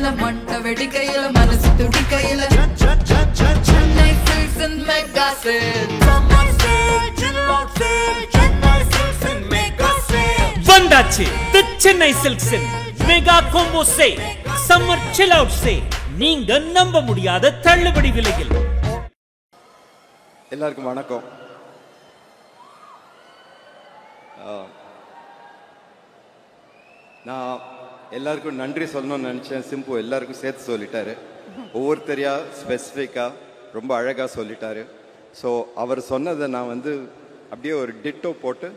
வெடிக்கையில மண்ட வெடிக்கையில மனசு துடிக்கையில Chennai Silks and mega sale summer sale chill out sale Chennai Silks and mega sale வந்தாச்சு the Chennai Silks mega combo sale summer chill out sale நீங்க நம்ப முடியாத தள்ளுபடி விலையில். எல்லாருக்கும் வணக்கம். நான் எல்லாருக்கும் நன்றி சொல்லணும்னு நினச்சேன். சிம்பு எல்லாருக்கும் சேர்த்து சொல்லிட்டாரு. ஒவ்வொருத்தரையா ஸ்பெசிஃபிக்காக ரொம்ப அழகாக சொல்லிட்டாரு. ஸோ அவர் சொன்னதை நான் வந்து அப்படியே ஒரு டிட்டோ போட்டு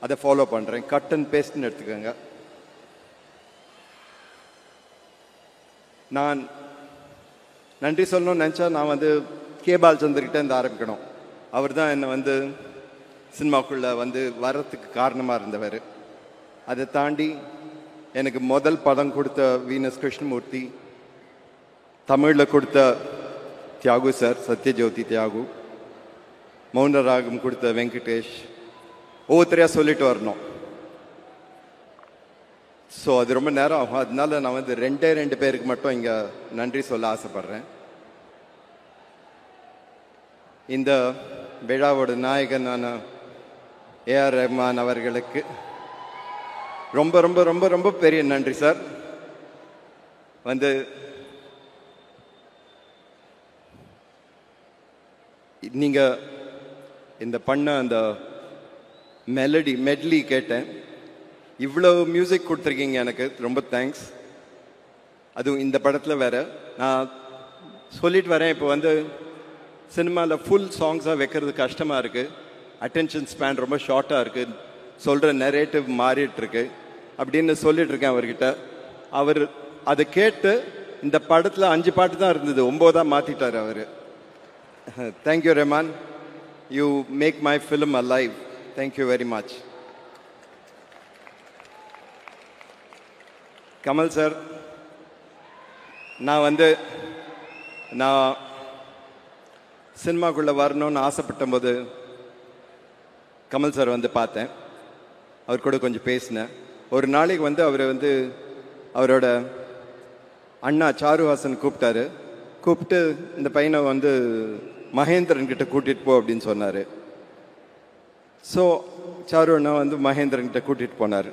அதை ஃபாலோ பண்ணுறேன். கட் அண்ட் பேஸ்ட்னு எடுத்துக்கோங்க. நான் நன்றி சொல்லணும்னு நினச்சா நான் வந்து கே பாலச்சந்தர்கிட்ட இருந்து ஆரம்பிக்கணும். அவர் தான் என்னை வந்து சினிமாக்குள்ளே வந்து வர்றதுக்கு காரணமாக இருந்தவர். அதை தாண்டி எனக்கு முதல் படம் கொடுத்த வீனஸ் கிருஷ்ணமூர்த்தி, தமிழில் கொடுத்த தியாகு சார், சத்யஜோதி தியாகு, மௌனராகம் கொடுத்த வெங்கடேஷ், ஒவ்வொருத்தரையாக சொல்லிட்டு வரணும். ஸோ அது ரொம்ப நேரம் ஆகும். அதனால நான் வந்து ரெண்டு பேருக்கு மட்டும் இங்கே நன்றி சொல்ல ஆசைப்பட்றேன். இந்த விழாவோட நாயகனான ஏஆர் ரஹ்மான் அவர்களுக்கு ரொம்ப ரொம்ப ரொம்ப ரொம்ப பெரிய நன்றி சார். வந்து நீங்கள் இந்த பண்ண அந்த மெட்லி கேட்டேன். இவ்வளோ மியூசிக் கொடுத்துருக்கீங்க, எனக்கு ரொம்ப தேங்க்ஸ். அதுவும் இந்த படத்தில் வேறு. நான் சொல்லிட்டு வரேன், இப்போ வந்து சினிமாவில் ஃபுல் சாங்ஸாக வைக்கிறது கஷ்டமாக இருக்குது. அட்டென்ஷன் ஸ்பேன் ரொம்ப ஷார்ட்டாக இருக்குது. சொல்கிற நரேட்டிவ் மாறிட்டுருக்கு அப்படின்னு சொல்லிட்டு இருக்கேன் அவர்கிட்ட. அவர் அதை கேட்டு இந்த படத்தில் 5 பாட்டு தான் இருந்தது, 9 மாற்றிட்டார் அவர். Thank you Rahman, you make my film alive. Thank you very much. Kamal sir, நான் சினிமாக்குள்ளே வரணும்னு ஆசைப்பட்ட போது கமல் சார் வந்து பார்த்தேன். அவர் கூட கொஞ்சம் பேசினேன். ஒரு நாளைக்கு வந்து அவர் வந்து அவரோட அண்ணா சாருஹாசன் கூப்பிட்டு இந்த பையனை வந்து மகேந்திரன் கிட்ட கூட்டிகிட்டு போ அப்படின்னு சொன்னார். ஸோ சாரு அண்ணா வந்து மகேந்திரன் கிட்ட கூட்டிகிட்டு போனார்.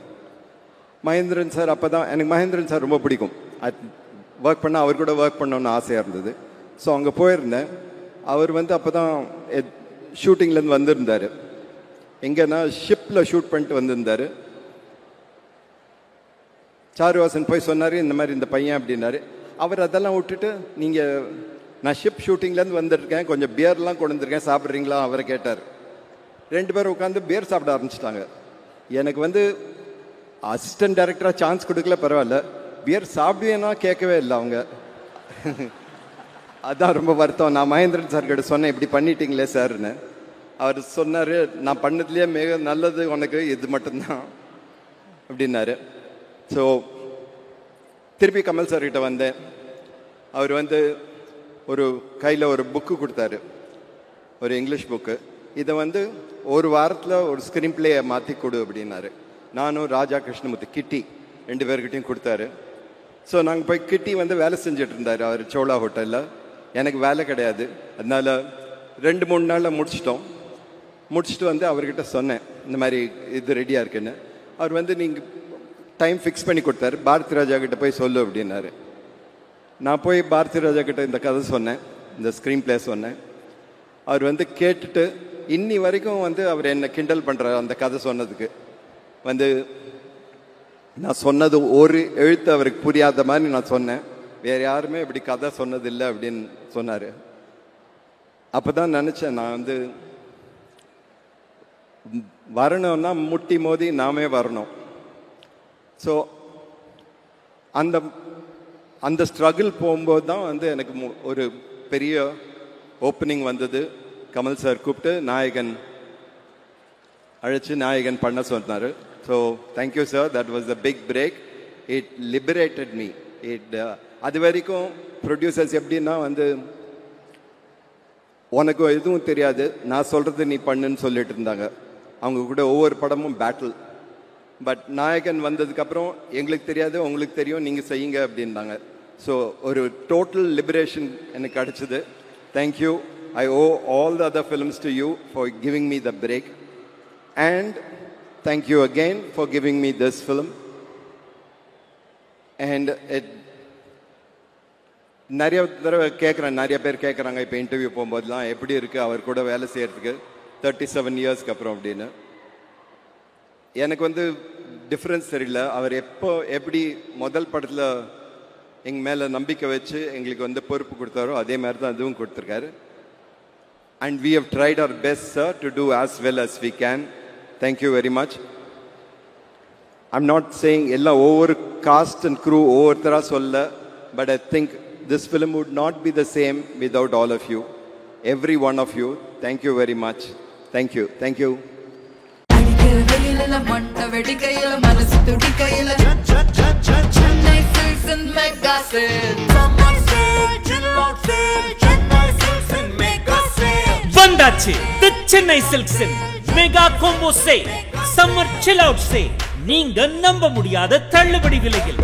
மகேந்திரன் சார் அப்போ தான் எனக்கு மகேந்திரன் சார் ரொம்ப பிடிக்கும். ஒர்க் பண்ணால் அவர் கூட ஒர்க் பண்ணணுன்னு ஆசையாக இருந்தது. ஸோ அங்கே போயிருந்தேன். அவர் வந்து அப்போ தான் ஷூட்டிங்லேருந்து வந்திருந்தார். எங்கன்னா ஷிப்பில் ஷூட் பண்ணிட்டு வந்திருந்தார். சாருஹாசன் போய் சொன்னார், இந்த மாதிரி இந்த பையன் அப்படின்னாரு. அவர் அதெல்லாம் விட்டுட்டு, நீங்கள் நான் ஷிப் ஷூட்டிங்லேருந்து வந்துருக்கேன், கொஞ்சம் பியர்லாம் கொண்டு வந்திருக்கேன், சாப்பிட்றீங்களா அவரை கேட்டார். 2 பேரும் உட்காந்து பியர் சாப்பிட ஆரம்பிச்சிட்டாங்க. எனக்கு வந்து அசிஸ்டன்ட் டைரக்டராக சான்ஸ் கொடுக்கல, பரவாயில்ல. பியர் சாப்பிடுவேன்னா கேட்கவே இல்லை அவங்க. அதான் ரொம்ப வருத்தம். நான் மகேந்திரன் சார் கிட்ட சொன்னேன், இப்படி பண்ணிட்டீங்களே சார்னு. அவர் சொன்னார், நான் பண்ணதுலேயே மிக நல்லது உனக்கு இது மட்டும்தான் அப்படின்னாரு. ஸோ திருப்பி கமல் சார்கிட்ட வந்தேன். அவர் வந்து கையில் ஒரு புக்கு கொடுத்தாரு, ஒரு இங்கிலீஷ் புக்கு. இதை வந்து ஒரு வாரத்தில் ஒரு ஸ்க்ரீன் பிளேயை மாற்றி கொடு அப்படின்னாரு. நானும் ராஜா கிருஷ்ணமூர்த்தி, கிட்டி 2 பேர்கிட்டையும் கொடுத்தாரு. ஸோ நாங்கள் போய் கிட்டி வந்து வேலை செஞ்சுட்டு இருந்தார் அவர் சோழா ஹோட்டலில். எனக்கு வேலை கிடையாது, அதனால் 2-3 நாளில் முடிச்சுட்டு வந்து அவர்கிட்ட சொன்னேன், இந்த மாதிரி இது ரெடியாக இருக்குன்னு. அவர் வந்து நீங்கள் டைம் ஃபிக்ஸ் பண்ணி கொடுத்தாரு. பாரதி ராஜா கிட்ட போய் சொல்லு அப்படின்னாரு. நான் போய் பாரதி ராஜா கிட்ட இந்த கதை சொன்னேன், இந்த ஸ்க்ரீன் பிளே சொன்னேன். அவர் வந்து கேட்டுட்டு இன்னி வரைக்கும் வந்து அவர் என்னை கிண்டல் பண்ணுறார் அந்த கதை சொன்னதுக்கு. வந்து நான் சொன்னது ஒரு எழுத்து அவருக்கு புரியாத மாதிரி நான் சொன்னேன். வேறு யாருமே இப்படி கதை சொன்னதில்லை அப்படின்னு சொன்னார். அப்போ தான் நினச்சேன், நான் வந்து வரணும்னா முட்டி மோதி நாமே வரணும். ஸோ அந்த ஸ்ட்ரகிள் போகும்போது தான் வந்து எனக்கு ஒரு பெரிய ஓப்பனிங் வந்தது. கமல் சார் கூப்பிட்டு நாயகன் பண்ண சொன்னார். So thank you sir, that was the big break. It liberated me. அது வரைக்கும் ப்ரொடியூசர்ஸ் எப்படின்னா வந்து உனக்கு எதுவும் தெரியாது, நான் சொல்கிறது நீ பண்ணுன்னு சொல்லிட்டு இருந்தாங்க. அவங்க கூட ஒவ்வொரு படமும் பேட்டில். பட் நாயகன் வந்ததுக்கப்புறம் எங்களுக்கு தெரியாது, உங்களுக்கு தெரியும், நீங்கள் செய்யுங்க அப்படின்னாங்க. ஸோ ஒரு டோட்டல் லிபரேஷன் எனக்கு கிடைச்சது. Thank you. I owe all the other films to you for giving me the break. And thank you again for giving me this film. And நிறைய தடவை கேட்குறேன், நிறைய பேர் கேட்குறாங்க இப்போ இன்டர்வியூ போகும்போதெல்லாம் எப்படி இருக்குது அவர் கூட வேலை செய்கிறதுக்கு 37 இயர்ஸ்க்கு அப்புறம் அப்படின்னு. எனக்கு டிஃப்ரென்ஸ் தெரியல. அவர் எப்படி முதல் படத்தில் எங்கள் மேலே நம்பிக்கை வச்சு எங்களுக்கு பொறுப்பு கொடுத்தாரோ அதே மாதிரி தான் அதுவும் கொடுத்துருக்காரு. And we have tried our best, sir, to do as well as we can. Thank you very much. I'm not saying ella over cast and crew overthara solla, but I think this film would not be the same without all of you. Every one of you. Thank you very much. Thank you. Thank you. Chennai Silks and Mega Sale. Summer sale, chill out sale. Chennai Silks and Mega Sale. வந்தாச்சு the Chennai சில்க்ஸின் mega combo sale, summer chill out sale. நீங்க நம்ப முடியாத தள்ளுபடி விலையில்